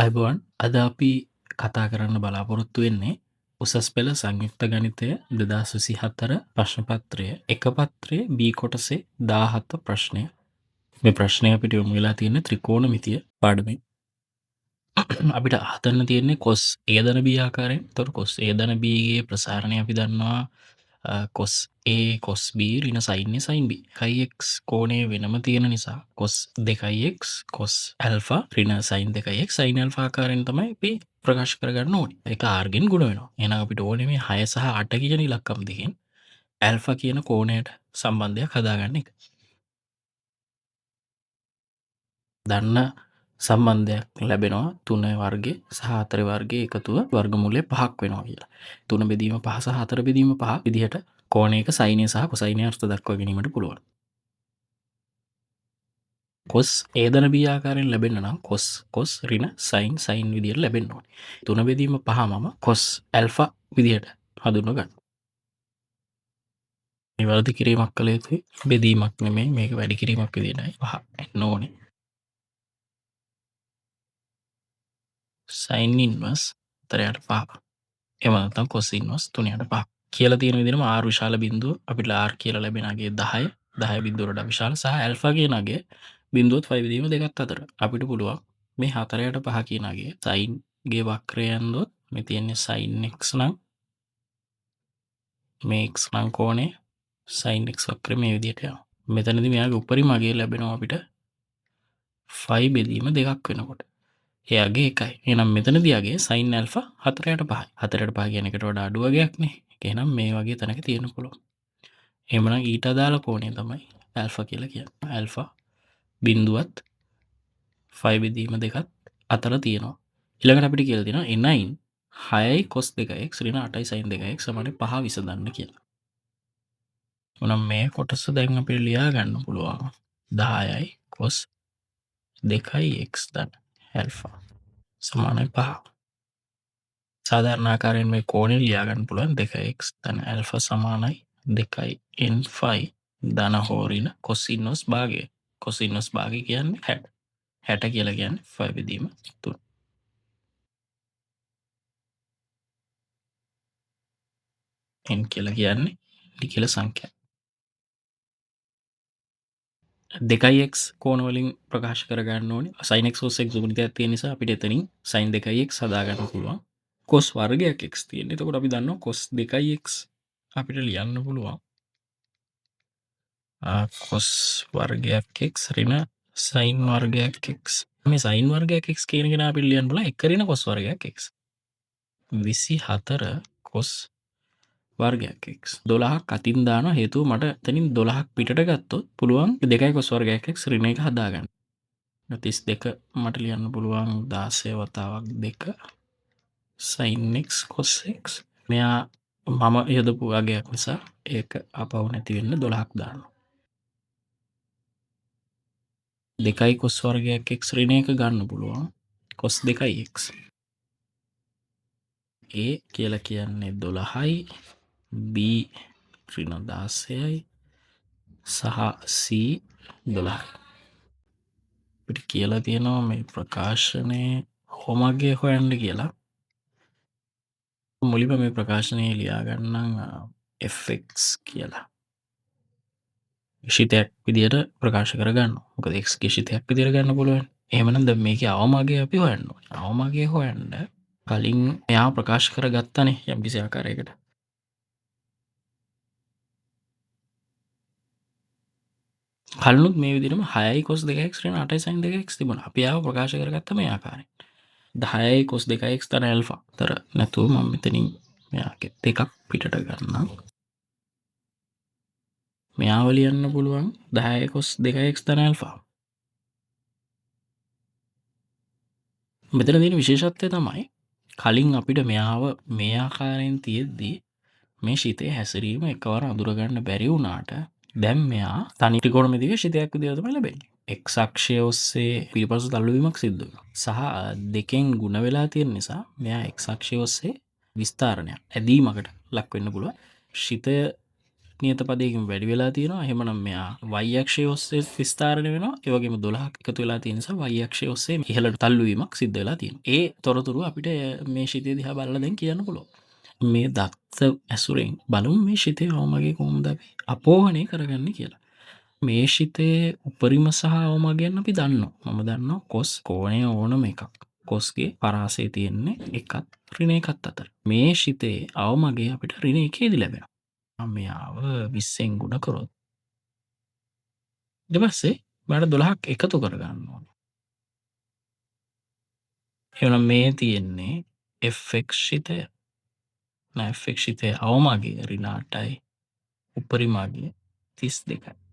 අයිබෝන් අද අපි කතා කරන්න බලාපොරොත්තු වෙන්නේ උසස් පෙළ සංයුක්ත ගණිතය 2024 ප්‍රශ්නපත්‍රය එක පත්‍රයේ B කොටසේ 17 ප්‍රශ්නය. මේ ප්‍රශ්නය අපිට යොමු වෙලා තියෙන ත්‍රිකෝණමිතිය පාඩමෙන්. අපිට හදන්න තියෙන්නේ කොස් A ධන B ආකාරයෙන්. එතකොට කොස් A ධන B ගේ ප්‍රසාරණය අපි දන්නවා කොස් A කොස් B ඍණ sin A sin B. x කෝණය වෙනම තියෙන නිසා කොස් 2x කොස් ඇල්ෆා ඍණ sin 2x sin ඇල්ෆා ආකාරයෙන් තමයි අපි ප්‍රකාශ කරගන්න ඕනේ. ඒක r ගෙන් ගුණ වෙනවා. එහෙනම් අපිට ඕනේ මේ 6 සහ 8 කියන ඉලක්කම් දෙකෙන් ඇල්ෆා කියන කෝණයට සම්බන්ධයක් හදාගන්න එක. දන්න සම්බන්ධයක් ලැබෙනවා 3 වර්ගයේ සහ 4 වර්ගයේ එකතුව වර්ගමූලය 5ක් වෙනවා කියලා. 3 බෙදීම 5 සහ 4 බෙදීම 5 විදිහට කෝණයක සයිනය සහ කොසයිනය අර්ථ දක්වා ගැනීමට පුළුවන්. කොස් A ධන B ආකාරයෙන් ලැබෙන්න නම් කොස් ඍණ sin විදිහට ලැබෙන්න ඕනේ. 3 බෙදීම 5 මම කොස් ඇල්ෆා විදිහට හඳුන්ව ගන්න. නිවැරදි කිරීමක් කළ යුතුයි. බෙදීමක් නෙමෙයි මේක වැඩි කිරීමක් විදිහටයි 5 එන්න ඕනේ. sin ඉන්වර්ස් 3ට 5. එහෙම නැත්නම් cos ඉන්වර්ස් 3ට 5. කියලා තියෙන විදිහටම r විශාල බිඳුව අපිට r කියලා ලැබෙන අගේ 10 10 බිඳුවට වඩා විශාල සහ ඇල්ෆා කියන අගේ බිඳුවත් 5 බෙදීම දෙකත් අතර අපිට පුළුවන් මේ 4ට 5 කියන අගේ sin ගේ වක්‍රය ඇන්දොත් මේ තියෙන්නේ sin x නම් මේ x නම් කෝණය sin x වක්‍රය මේ විදිහට යනවා. මෙතනදී මෙයාගේ උපරිම අගය ලැබෙනවා අපිට 5 බෙදීම දෙකක් වෙනකොට. එයාගේ එකයි. එහෙනම් මෙතනදී අගේ sin ඇල්ෆා 4ට 5යි. 4ට 5 කියන එකට වඩා අඩු වගයක් නේ. එහෙනම් මේ වගේ තැනක තියෙන්න පුළුවන්. එහෙමනම් ඊට අදාළ කෝණය තමයි ඇල්ෆා කියලා කියන්නේ. ඇල්ෆා බිඳුවත් 5 බෙදීම දෙකත් අතර තියෙනවා. ඊළඟට අපිට කියලා තියෙනවා n 6යි cos 2x ඍණ 8යි sin 2x සමාන 5 විසඳන්න කියලා. මොනම් මේ කොටස දැන් අපිට ලියා ගන්න පුළුවන් 10යි cos 2යි x ධන ඇල්ෆා සමානයි 5. සාධාරණ ආකාරයෙන් මේ කෝණය ලියා ගන්න පුළුවන් 2x ධන ඇල්ෆා සමානයි 2යි n5 ධන හෝ ඍණ cos ඉන්වර්ස් භාගය. cos ඉන්වර්ස් භාගය කියන්නේ 60. 60 කියලා කියන්නේ 5 බෙදීම 3. n කියලා කියන්නේ ලිඛිත සංඛ්‍යා. 2x කෝණ වලින් ප්‍රකාශ කරගන්න ඕනේ. sin x cos x ගුණිතයක් තියෙන නිසා අපිට එතනින් sin 2x හදා ගන්න පුළුවන්. cos වර්ගයක් x තියෙන. එතකොට අපි දන්නවා cos 2x අපිට ලියන්න පුළුවන්. cos වර්ගයක් x ඍණ sin වර්ගයක් x. මේ sin වර්ගයක් x කියන එක අපිට ලියන්න පුළුවන් 1 ඍණ cos වර්ගයක් x. 24 cos වර්ගයක් x 12ක් අතින් දානවා හේතුව මට එතනින් 12ක් පිටට ගත්තොත් පුළුවන් 2යි cos වර්ගයක් x ඍණ එක හදාගන්න. 32 මට ලියන්න පුළුවන් 16 වතාවක් 2 sin x cos x. මෙයා මම යොදපු වගයක් නිසා ඒක අපව නැති වෙන්න 12ක් දානවා. 2යි cos වර්ගයක් x ඍණ එක ගන්න පුළුවන් cos 2යි x. A කියලා කියන්නේ 12යි B ඍණ 16යි සහ C 12යි. අපිට කියලා තියෙනවා මේ ප්‍රකාශනයේ හොමගේ හොයන්න කියලා. මුලින්ම මේ ප්‍රකාශනය ලියා ගන්නම් fx කියලා. ශිතයක් විදියට ප්‍රකාශ කරගන්න. මොකද x ගේ ශිතයක් විදියට ගන්න පුළුවන්. එහෙමනම් දැන් මේකේ අවමගය අපි හොයන්න ඕනේ. අවමගය හොයන්න කලින් එයා ප්‍රකාශ කරගත්තනේ යම්කිසි ආකාරයකට. කලිනුත් මේ විදිහටම 6යි cos 2x ඍණ 8යි sin 2x තිබුණා. අපි ආව ප්‍රකාශ කරගත්ත මේ ආකාරයෙන්. 10යි cos 2x ධන ඇල්ෆා. තර නැතුව මම මෙතනින් මෙයාගේ දෙකක් පිටට ගන්නම්. මෙයාව ලියන්න පුළුවන් 10යි cos 2x ධන ඇල්ෆා. මෙතන තියෙන විශේෂත්වය තමයි කලින් අපිට මෙයාව මේ ආකාරයෙන් තියෙද්දි මේ ශිතේ හැසිරීම එකවර අඳුර ගන්න බැරි වුණාට දැන් මෙයා තනි ත්‍රිකෝණමිතික ශිතයක් විදිහට තමයි ලැබෙන්නේ. x අක්ෂය ඔස්සේ පිළිපසු තල්ලුවීමක් සිද්ධ වෙනවා. සහ දෙකෙන් ಗುಣ වෙලා තියෙන නිසා මෙයා x අක්ෂය ඔස්සේ විස්තරණයක් ඇදීමකට ලක් වෙන්න පුළුවන්. ශිතය නියත පදයකින් වැඩි වෙලා තියෙනවා. එහෙමනම් මෙයා y අක්ෂය ඔස්සේ විස්තරණය වෙනවා. ඒ වගේම 12ක් එකතු වෙලා තියෙන නිසා y අක්ෂය ඔස්සේ ඉහළට තල්ලු වීමක් සිද්ධ වෙලා තියෙනවා. ඒ තොරතුරු අපිට මේ ශිතය දිහා බලලා දැන් කියන්න පුළුවන්. මේ දත්ත ඇසුරෙන් බලමු මේ ශිතය අවමගේ කොහොමද අපි අපෝහණය කරගන්නේ කියලා. මේ ශිතයේ උපරිම සහ අවමගයන් අපි දන්නවා. මම දන්නවා cos කෝණය ඕනම එකක්. cosගේ පරාසය තියෙන්නේ එකත් ඍණ එකත් අතර. මේ ශිතයේ අවමගය අපිට ඍණ එකේදී ලැබෙනවා. මම මෙයාව 20න් ගුණ කරොත් ඊට පස්සේ මට 12ක් එකතු කරගන්න ඕනේ. එහෙනම් මේ තියෙන්නේ fx ශිතය. fx ශිතයේ අවමගය ඍණ 8යි උපරිමගය 32යි.